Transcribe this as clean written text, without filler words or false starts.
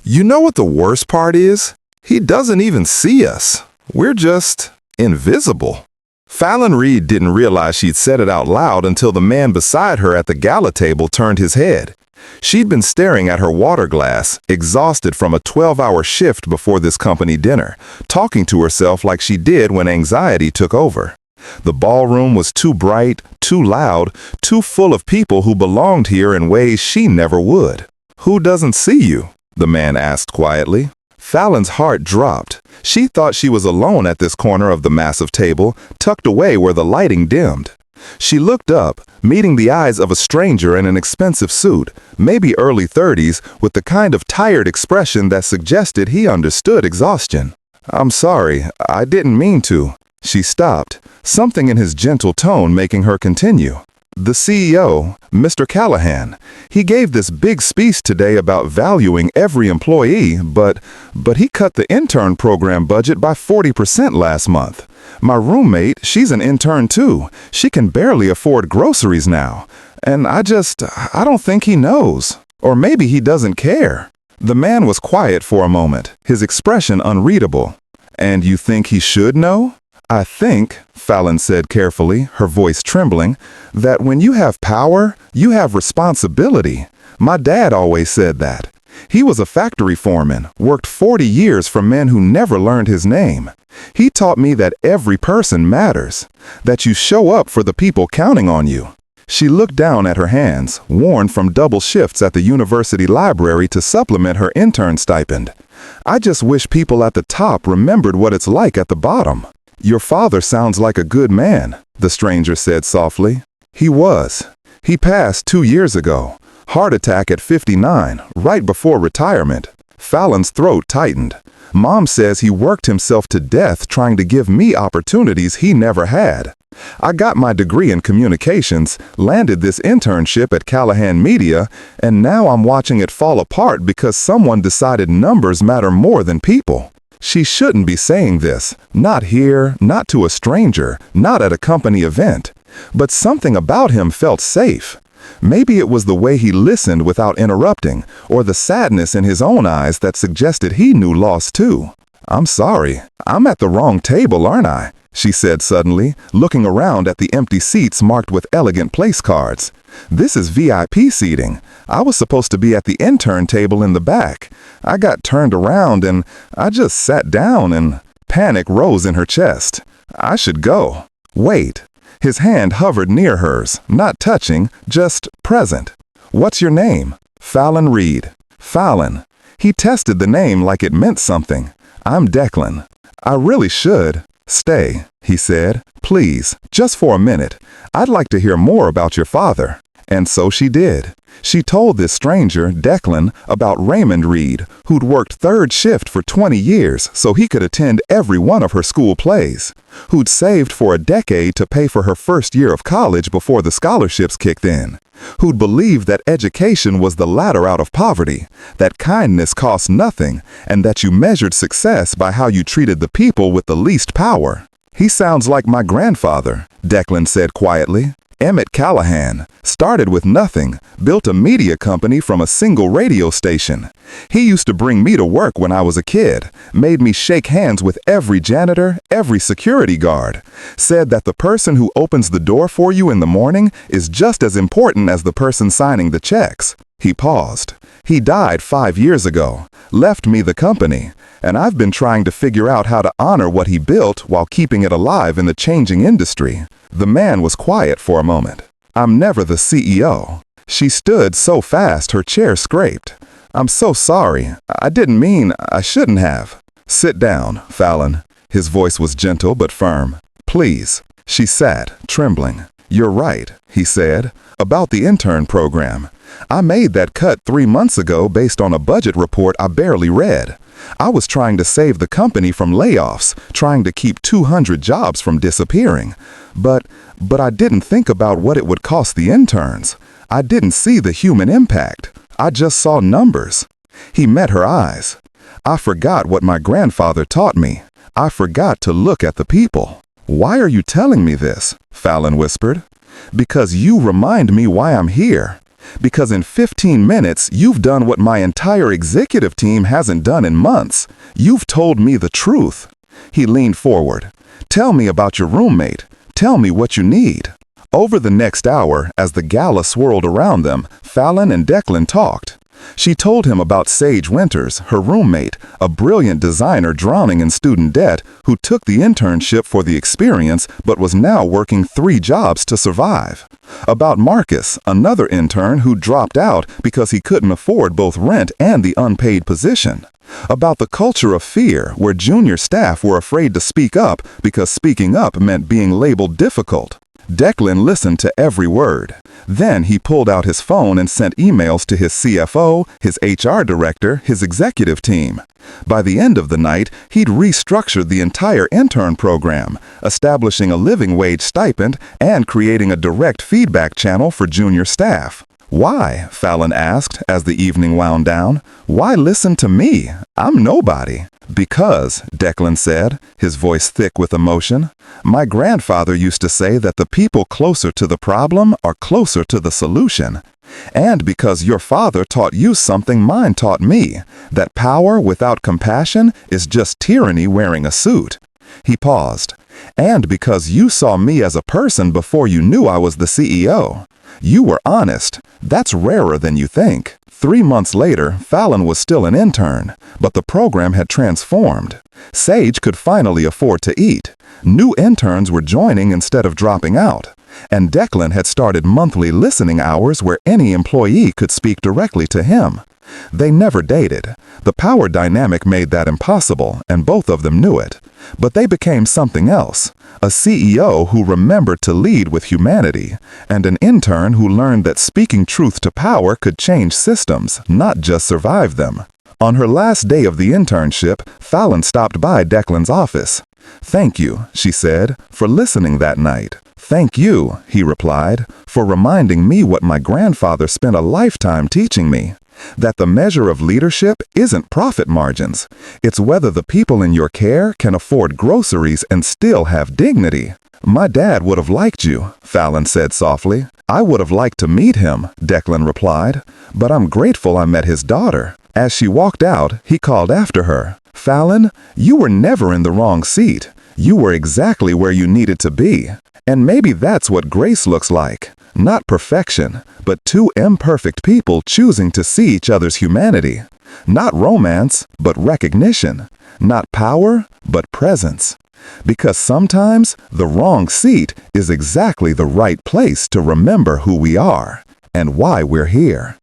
You know what the worst part is? He doesn't even see us. We're just invisible. Fallon Reed didn't realize she'd said it out loud until the man beside her at the gala table turned his head. She'd been staring at her water glass, exhausted from a 12-hour shift before this company dinner, talking to herself like she did when anxiety took over. The ballroom was too bright, too loud, too full of people who belonged here in ways she never would. "Who doesn't see you?" the man asked quietly. Fallon's heart dropped. She thought she was alone at this corner of the massive table, tucked away where the lighting dimmed. She looked up, meeting the eyes of a stranger in an expensive suit, maybe early 30s, with the kind of tired expression that suggested he understood exhaustion. "I'm sorry, I didn't mean to." She stopped, something in his gentle tone making her continue. "The CEO, Mr. Callahan, he gave this big speech today about valuing every employee, but he cut the intern program budget by 40% last month. My roommate, she's an intern too. She can barely afford groceries now. And I don't think he knows. Or maybe he doesn't care." The man was quiet for a moment, his expression unreadable. "And you think he should know?" "I think," Fallon said carefully, her voice trembling, "that when you have power, you have responsibility. My dad always said that. He was a factory foreman, worked 40 years for men who never learned his name. He taught me that every person matters, that you show up for the people counting on you." She looked down at her hands, worn from double shifts at the university library to supplement her intern stipend. "I just wish people at the top remembered what it's like at the bottom." "Your father sounds like a good man," the stranger said softly. "He was. He passed 2 years ago. Heart attack at 59, right before retirement." Fallon's throat tightened. "Mom says he worked himself to death trying to give me opportunities he never had. I got my degree in communications, landed this internship at Callahan Media, and now I'm watching it fall apart because someone decided numbers matter more than people." She shouldn't be saying this, not here, not to a stranger, not at a company event. But something about him felt safe. Maybe it was the way he listened without interrupting, or the sadness in his own eyes that suggested he knew loss too. "I'm sorry, I'm at the wrong table, aren't I?" she said suddenly, looking around at the empty seats marked with elegant place cards. "This is VIP seating. I was supposed to be at the intern table in the back. I got turned around and I just sat down and..." Panic rose in her chest. "I should go." "Wait." His hand hovered near hers, not touching, just present. "What's your name?" "Fallon Reed." "Fallon." He tested the name like it meant something. "I'm Declan." "I really should." "Stay," he said. "Please, just for a minute. I'd like to hear more about your father." And so she did. She told this stranger, Declan, about Raymond Reed, who'd worked third shift for 20 years so he could attend every one of her school plays, who'd saved for a decade to pay for her first year of college before the scholarships kicked in, who'd believed that education was the ladder out of poverty, that kindness cost nothing, and that you measured success by how you treated the people with the least power. "He sounds like my grandfather," Declan said quietly. "Emmett Callahan. Started with nothing, built a media company from a single radio station. He used to bring me to work when I was a kid, made me shake hands with every janitor, every security guard, said that the person who opens the door for you in the morning is just as important as the person signing the checks." He paused. "He died 5 years ago, left me the company, and I've been trying to figure out how to honor what he built while keeping it alive in the changing industry." The man was quiet for a moment. "I'm never the CEO." She stood so fast her chair scraped. "I'm so sorry. I didn't mean, I shouldn't have." "Sit down, Fallon." His voice was gentle but firm. "Please." She sat, trembling. "You're right," he said, "about the intern program. I made that cut 3 months ago based on a budget report I barely read. I was trying to save the company from layoffs, trying to keep 200 jobs from disappearing. But I didn't think about what it would cost the interns. I didn't see the human impact. I just saw numbers." He met her eyes. "I forgot what my grandfather taught me. I forgot to look at the people." "Why are you telling me this?" Fallon whispered. "Because you remind me why I'm here. Because in 15 minutes, you've done what my entire executive team hasn't done in months. You've told me the truth." He leaned forward. "Tell me about your roommate. Tell me what you need." Over the next hour, as the gala swirled around them, Fallon and Declan talked. She told him about Sage Winters, her roommate, a brilliant designer drowning in student debt who took the internship for the experience but was now working 3 jobs to survive. About Marcus, another intern who dropped out because he couldn't afford both rent and the unpaid position. About the culture of fear where junior staff were afraid to speak up because speaking up meant being labeled difficult. Declan listened to every word. Then he pulled out his phone and sent emails to his CFO, his HR director, his executive team. By the end of the night, he'd restructured the entire intern program, establishing a living wage stipend and creating a direct feedback channel for junior staff. "Why?" Fallon asked as the evening wound down. "Why listen to me? I'm nobody." "Because," Declan said, his voice thick with emotion, "my grandfather used to say that the people closer to the problem are closer to the solution. And because your father taught you something mine taught me, that power without compassion is just tyranny wearing a suit." He paused. "And because you saw me as a person before you knew I was the CEO. You were honest. That's rarer than you think." 3 months later, Fallon was still an intern, but the program had transformed. Sage could finally afford to eat. New interns were joining instead of dropping out. And Declan had started monthly listening hours where any employee could speak directly to him. They never dated. The power dynamic made that impossible, and both of them knew it. But they became something else. A CEO who remembered to lead with humanity, and an intern who learned that speaking truth to power could change systems, not just survive them. On her last day of the internship, Fallon stopped by Declan's office. "Thank you," she said, "for listening that night." "Thank you," he replied, "for reminding me what my grandfather spent a lifetime teaching me. That the measure of leadership isn't profit margins. It's whether the people in your care can afford groceries and still have dignity." "My dad would have liked you," Fallon said softly. "I would have liked to meet him," Declan replied. "But I'm grateful I met his daughter." As she walked out, he called after her. "Fallon, you were never in the wrong seat. You were exactly where you needed to be. And maybe that's what grace looks like. Not perfection, but 2 imperfect people choosing to see each other's humanity. Not romance, but recognition. Not power, but presence. Because sometimes the wrong seat is exactly the right place to remember who we are and why we're here."